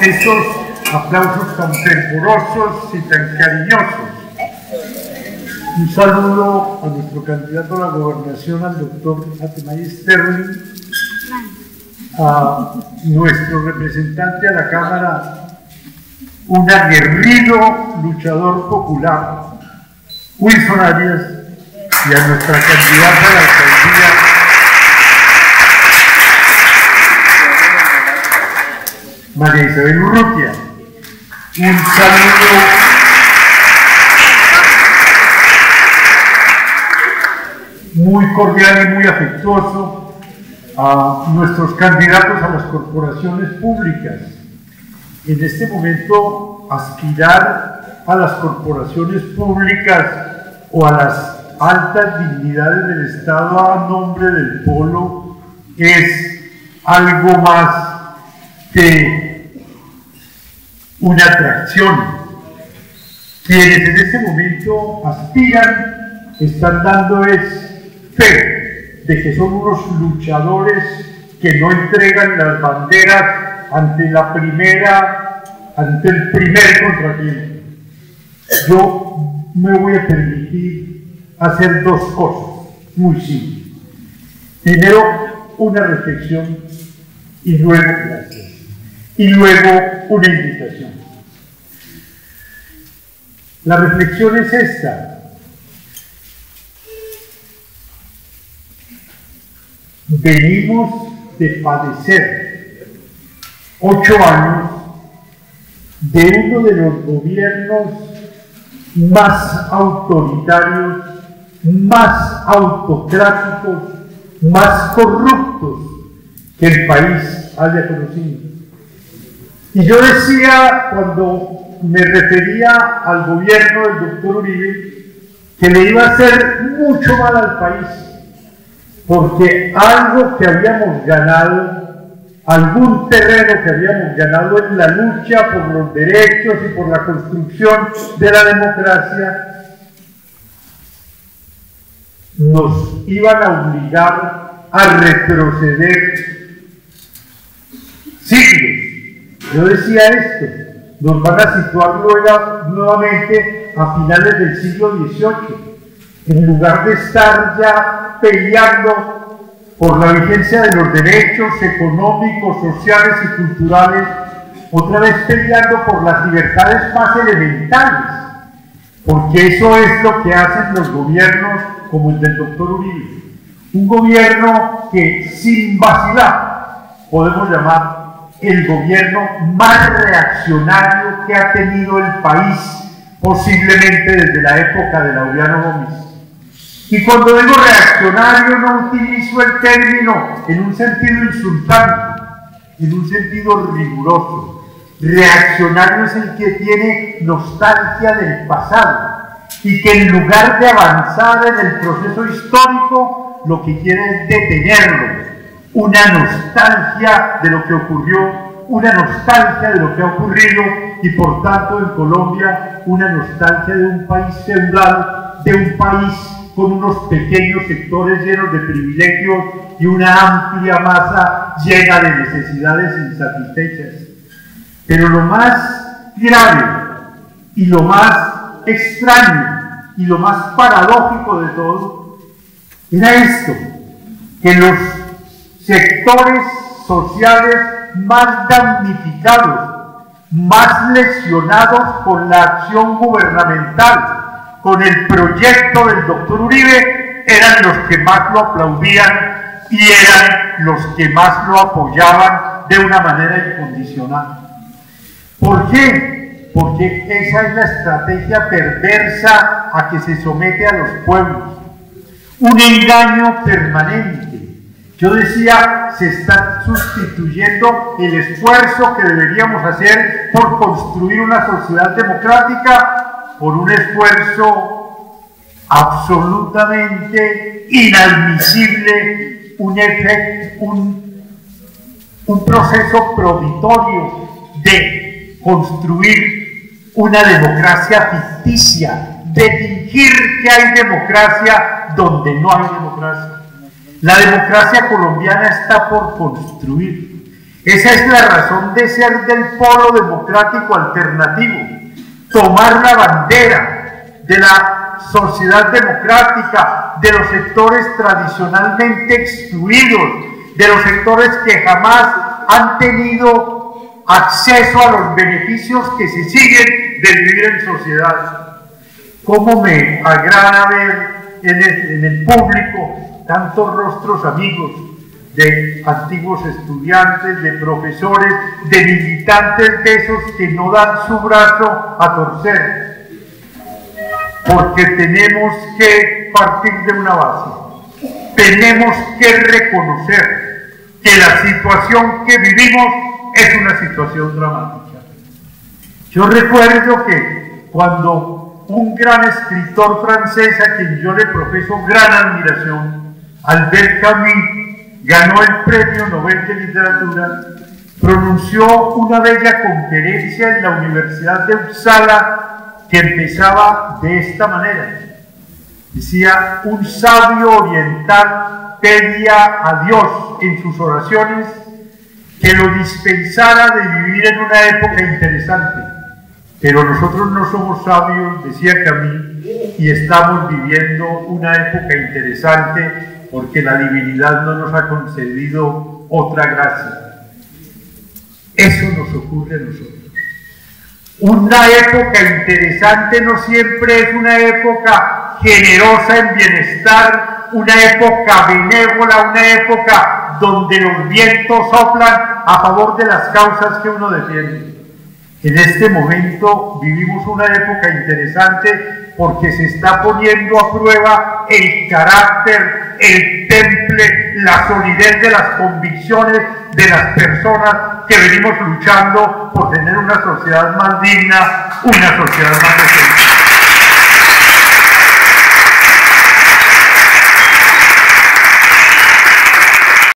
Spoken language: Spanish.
esos aplausos tan fervorosos y tan cariñosos. Un saludo a nuestro candidato a la gobernación, al doctor Atemay Sterling, a nuestro representante a la Cámara, un aguerrido luchador popular, Wilson Arias, y a nuestra candidata a la alcaldía, María Isabel Urrutia. Un saludo muy cordial y muy afectuoso a nuestros candidatos a las corporaciones públicas. En este momento, aspirar a las corporaciones públicas o a las altas dignidades del Estado a nombre del Polo es algo más que una atracción. Quienes en este momento aspiran están dando fe de que son unos luchadores que no entregan las banderas ante el primer contratiempo. Yo me voy a permitir hacer dos cosas muy simples. Primero, una reflexión y luego gracias. Y luego una invitación. La reflexión es esta. Venimos de padecer 8 años de uno de los gobiernos más autoritarios, más autocráticos, más corruptos que el país haya conocido. Y yo decía, cuando me refería al gobierno del doctor Uribe, que le iba a hacer mucho mal al país, porque algo que habíamos ganado, algún terreno que habíamos ganado en la lucha por los derechos y por la construcción de la democracia, nos iban a obligar a retroceder siglos. Yo decía esto, nos van a situar nuevamente a finales del siglo XVIII, en lugar de estar ya peleando por la vigencia de los derechos económicos, sociales y culturales, otra vez peleando por las libertades más elementales, porque eso es lo que hacen los gobiernos como el del doctor Uribe. Un gobierno que sin vacilar podemos llamar el gobierno más reaccionario que ha tenido el país, posiblemente desde la época de Laureano Gómez. Y cuando digo reaccionario no utilizo el término en un sentido insultante, en un sentido riguroso. Reaccionario es el que tiene nostalgia del pasado y que en lugar de avanzar en el proceso histórico, lo que quiere es detenerlo. Una nostalgia de lo que ocurrió, una nostalgia de lo que ha ocurrido y por tanto en Colombia una nostalgia de un país feudal, de un país con unos pequeños sectores llenos de privilegios y una amplia masa llena de necesidades insatisfechas. Pero lo más grave y lo más extraño y lo más paradójico de todo era esto, que los sectores sociales más damnificados, más lesionados por la acción gubernamental, con el proyecto del doctor Uribe, eran los que más lo aplaudían y eran los que más lo apoyaban de una manera incondicional. ¿Por qué? Porque esa es la estrategia perversa a que se somete a los pueblos. Un engaño permanente. Yo decía, se está sustituyendo el esfuerzo que deberíamos hacer por construir una sociedad democrática por un esfuerzo absolutamente inadmisible, un proceso provitorio de construir una democracia ficticia, de fingir que hay democracia donde no hay democracia. La democracia colombiana está por construir. Esa es la razón de ser del polo democrático alternativo, tomar la bandera de la sociedad democrática, de los sectores tradicionalmente excluidos, de los sectores que jamás han tenido acceso a los beneficios que se siguen de vivir en sociedad. Cómo me agrada ver en el público tantos rostros amigos de antiguos estudiantes, de profesores, de militantes, de esos que no dan su brazo a torcer, porque tenemos que partir de una base, tenemos que reconocer que la situación que vivimos es una situación dramática. Yo recuerdo que cuando un gran escritor francés a quien yo le profeso gran admiración, Albert Camus, ganó el Premio Nobel de Literatura, pronunció una bella conferencia en la Universidad de Uppsala que empezaba de esta manera. Decía: un sabio oriental pedía a Dios en sus oraciones que lo dispensara de vivir en una época interesante. Pero nosotros no somos sabios, decía Camus, y estamos viviendo una época interesante porque la divinidad no nos ha concedido otra gracia. Eso nos ocurre a nosotros. Una época interesante no siempre es una época generosa en bienestar, una época benévola, una época donde los vientos soplan a favor de las causas que uno defiende. En este momento vivimos una época interesante porque se está poniendo a prueba el carácter, el temple, la solidez de las convicciones de las personas que venimos luchando por tener una sociedad más digna, una sociedad más decente.